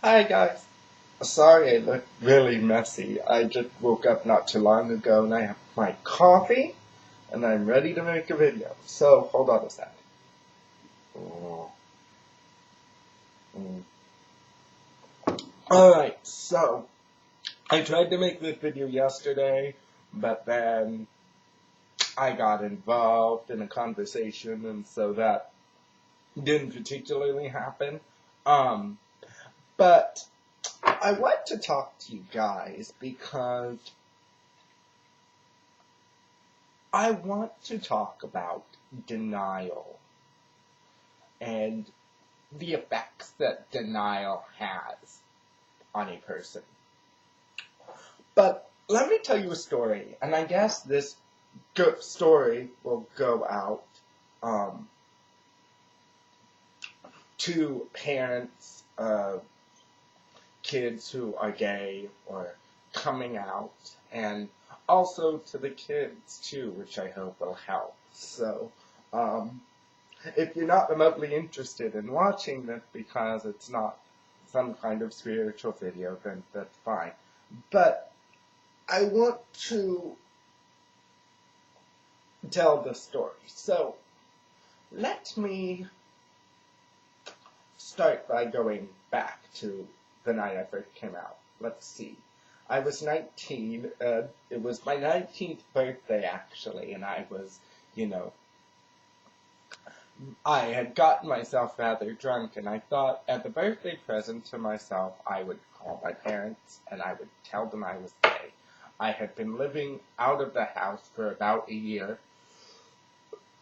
Hi guys. Sorry I look really messy. I just woke up not too long ago and I have my coffee and I'm ready to make a video. So hold on a sec. Alright, so I tried to make this video yesterday, but then I got involved in a conversation and so that didn't particularly happen. But I want to talk to you guys because I want to talk about denial and the effects that denial has on a person. But let me tell you a story, and I guess this story will go out to parents of kids who are gay or coming out, and also to the kids too, which I hope will help. So, if you're not remotely interested in watching this because it's not some kind of spiritual video, then that's fine. But I want to tell the story. So, let me start by going back to the night I first came out. Let's see. I was 19, it was my 19th birthday actually, and I was, I had gotten myself rather drunk, and I thought as a birthday present to myself, I would call my parents and I would tell them I was gay. I had been living out of the house for about a year,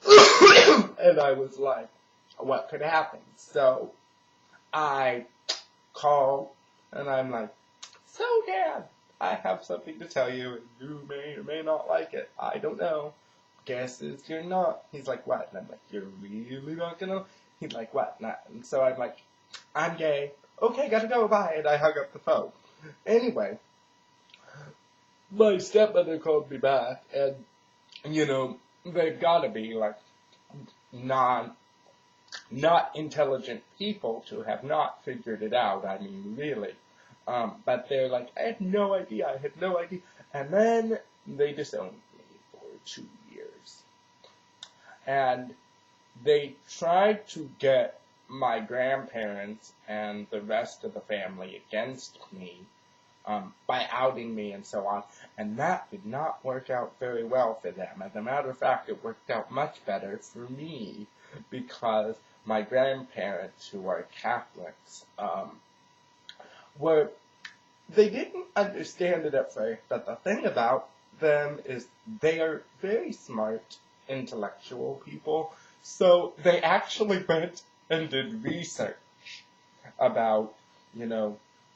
and I was like, what could happen? So I called, and I'm like, so Dad, I have something to tell you, and you may or may not like it. I don't know. Guesses you're not. He's like, what? And I'm like, you're really not gonna? He's like, what? Not. And so I'm like, I'm gay. Okay, gotta go, bye. And I hung up the phone. Anyway, my stepmother called me back, and, they've gotta be, like, not intelligent people to have not figured it out. I mean, really. But they're like, I had no idea. And then they disowned me for 2 years. And they tried to get my grandparents and the rest of the family against me by outing me and so on. And that did not work out very well for them. As a matter of fact, it worked out much better for me because my grandparents, who are Catholics, they didn't understand it at first, but the thing about them is they are very smart, intellectual people, so they actually went and did research about,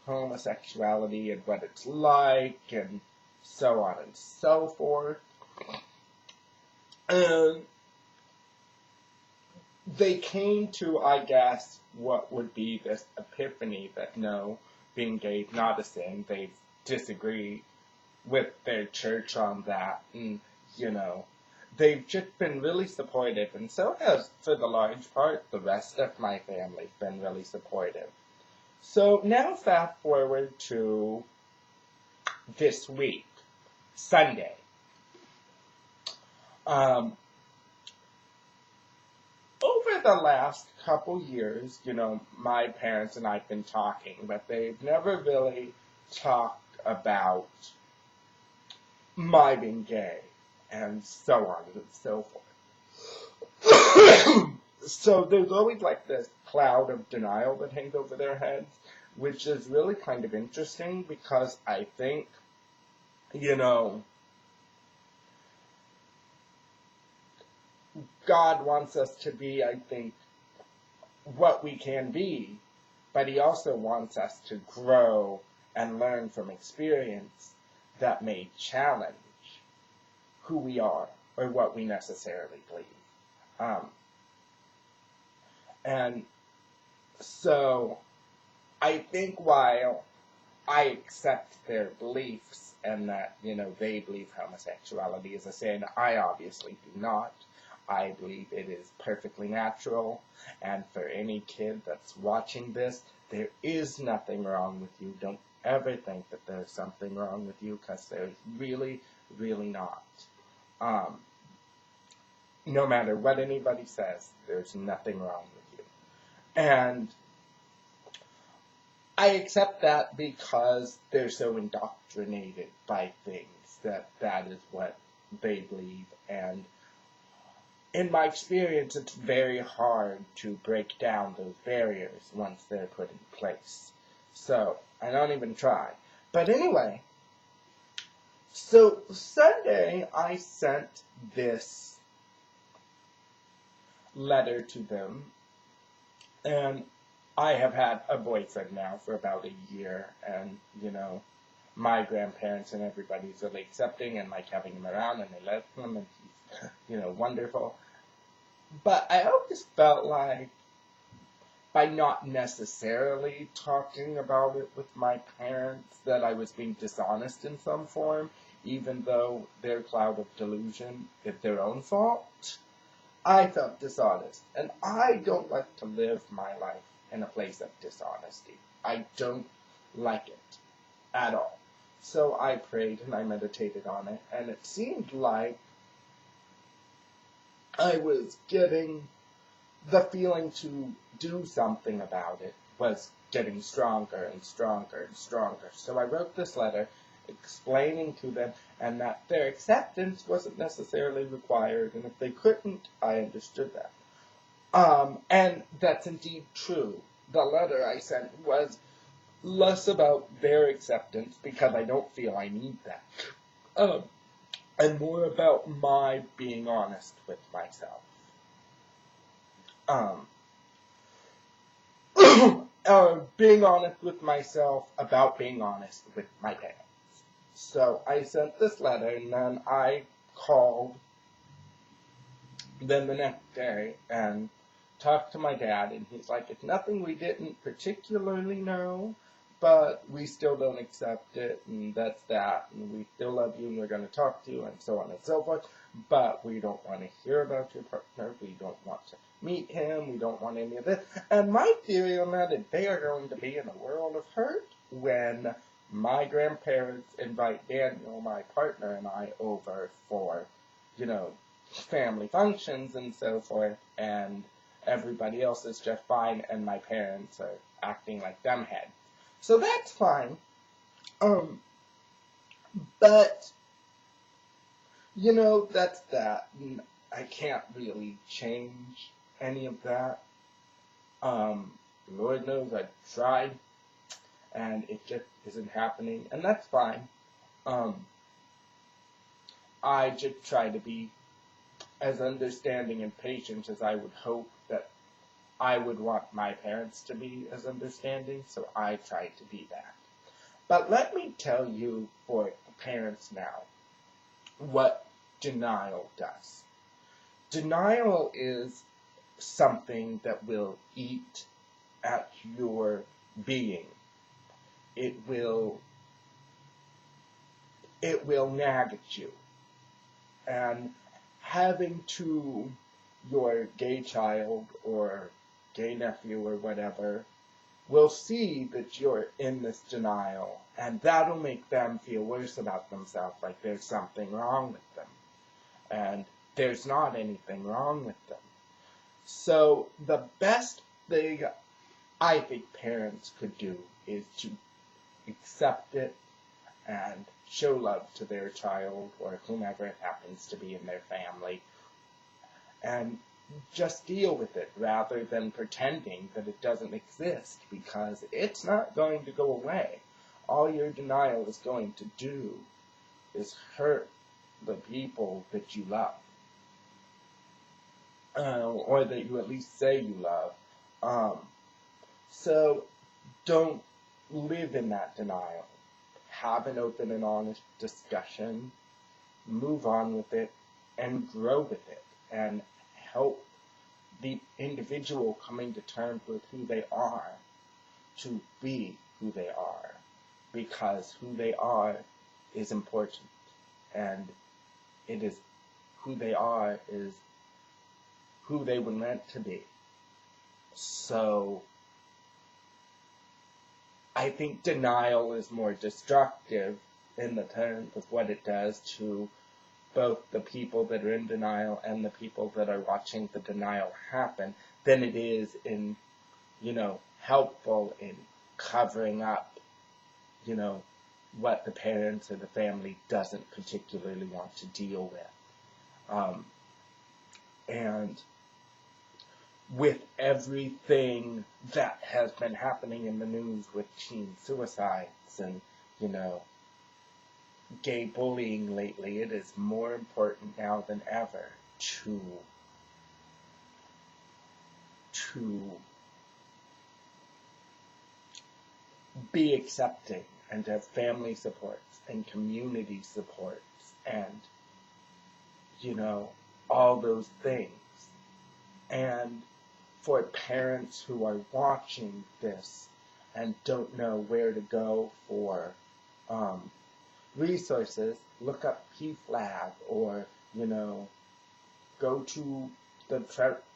homosexuality and what it's like, and so on and so forth. And they came to, I guess, what would be this epiphany that no, being gay is not a sin. They disagree with their church on that, and, they've just been really supportive, and so has, for the large part, the rest of my family been really supportive. So now fast forward to this week, Sunday. Over the last couple years, my parents and I have been talking, but they've never really talked about my being gay, and so on and so forth. So there's always like this cloud of denial that hangs over their heads, which is really kind of interesting because I think, God wants us to be, I think, what we can be, but He also wants us to grow and learn from experience that may challenge who we are or what we necessarily believe. And so I think while I accept their beliefs and that, they believe homosexuality is a sin, I obviously do not. I believe it is perfectly natural, and for any kid that's watching this, there is nothing wrong with you. Don't ever think that there's something wrong with you, because there's really, really not. No matter what anybody says, there's nothing wrong with you. And I accept that because they're so indoctrinated by things that is what they believe. And in my experience, it's very hard to break down those barriers once they're put in place. So I don't even try. But anyway, so Sunday I sent this letter to them, and I have had a boyfriend now for about a year, and, my grandparents and everybody's really accepting and like having him around, and they love him, and he's, wonderful. But I always felt like, by not necessarily talking about it with my parents, that I was being dishonest in some form, even though their cloud of delusion is their own fault. I felt dishonest, and I don't like to live my life in a place of dishonesty. I don't like it at all. So I prayed and I meditated on it, and it seemed like I was getting the feeling to do something about it was getting stronger and stronger and stronger. So I wrote this letter explaining to them, and that their acceptance wasn't necessarily required, and if they couldn't, I understood that. And that's indeed true. The letter I sent was less about their acceptance, because I don't feel I need that, and more about my being honest with myself. Being honest with myself about being honest with my parents. So I sent this letter, and then I called them the next day and talked to my dad, and he's like, it's nothing we didn't particularly know, but we still don't accept it, and that's that, and we still love you, and we're going to talk to you, and so on and so forth, but we don't want to hear about your partner, we don't want to meet him, we don't want any of this. And my theory on that is they are going to be in a world of hurt when my grandparents invite Daniel, my partner, and I over for, family functions and so forth, and everybody else is just fine, and my parents are acting like dumbheads. So that's fine. But, that's that. I can't really change any of that. Lord knows I've tried, and it just isn't happening, and that's fine. I just try to be as understanding and patient as I would hope that I would want my parents to be as understanding, so I try to be that. But let me tell you, for parents now, what denial does. Denial is something that will eat at your being. It will nag at you. And having to your gay child or gay nephew or whatever will see that you're in this denial, and that'll make them feel worse about themselves, like there's something wrong with them. And there's not anything wrong with them. So the best thing I think parents could do is to accept it and show love to their child or whomever it happens to be in their family, and just deal with it rather than pretending that it doesn't exist, because it's not going to go away. All your denial is going to do is hurt the people that you love, or that you at least say you love. So don't live in that denial. Have an open and honest discussion, move on with it, and grow with it, and help the individual coming to terms with who they are to be who they are, because who they are is important, and it is who they are is who they were meant to be. So I think denial is more destructive in the terms of what it does to both the people that are in denial and the people that are watching the denial happen than it is in, helpful in covering up, what the parents or the family doesn't particularly want to deal with. And with everything that has been happening in the news with teen suicides and, gay bullying lately, it is more important now than ever to be accepting and have family supports and community supports and, all those things. And for parents who are watching this and don't know where to go for resources, look up PFLAG or, go to the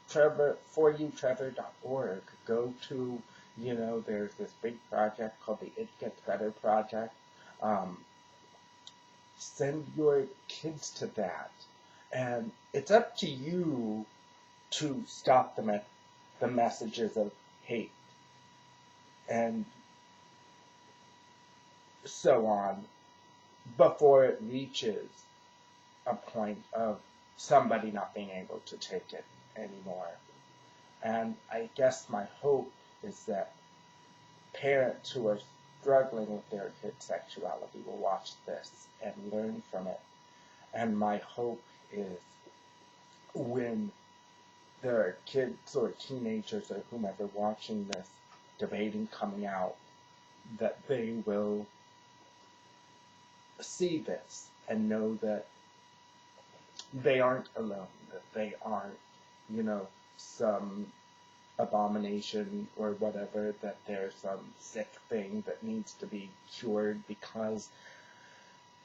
foryoutrevor.org. Go to, there's this big project called the It Gets Better Project. Send your kids to that. And it's up to you to stop the messages of hate and so on before it reaches a point of somebody not being able to take it anymore. And I guess my hope is that parents who are struggling with their kids' sexuality will watch this and learn from it. And my hope is when there are kids or teenagers or whomever watching this debating coming out, that they will see this and know that they aren't alone, that they aren't, some abomination or whatever, that there's some sick thing that needs to be cured, because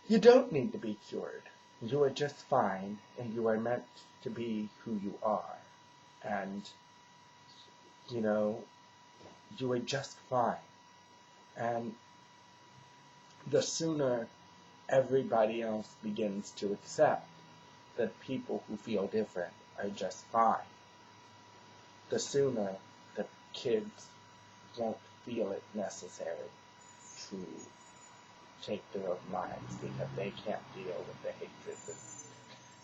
you don't need to be cured. You are just fine, and you are meant to be who you are. And, you are just fine. And the sooner everybody else begins to accept that people who feel different are just fine, the sooner the kids won't feel it necessary to take their own lives because they can't deal with the hatred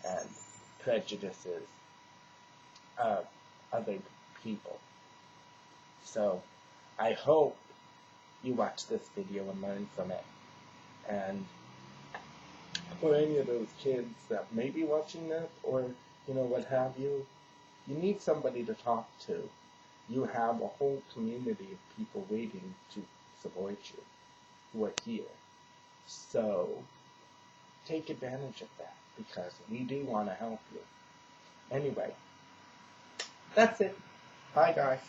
and prejudices of other people. So I hope you watch this video and learn from it. And for any of those kids that may be watching this, or what have you, you need somebody to talk to. You have a whole community of people waiting to support you who are here. So take advantage of that, because we do want to help you. Anyway, that's it. Bye, guys.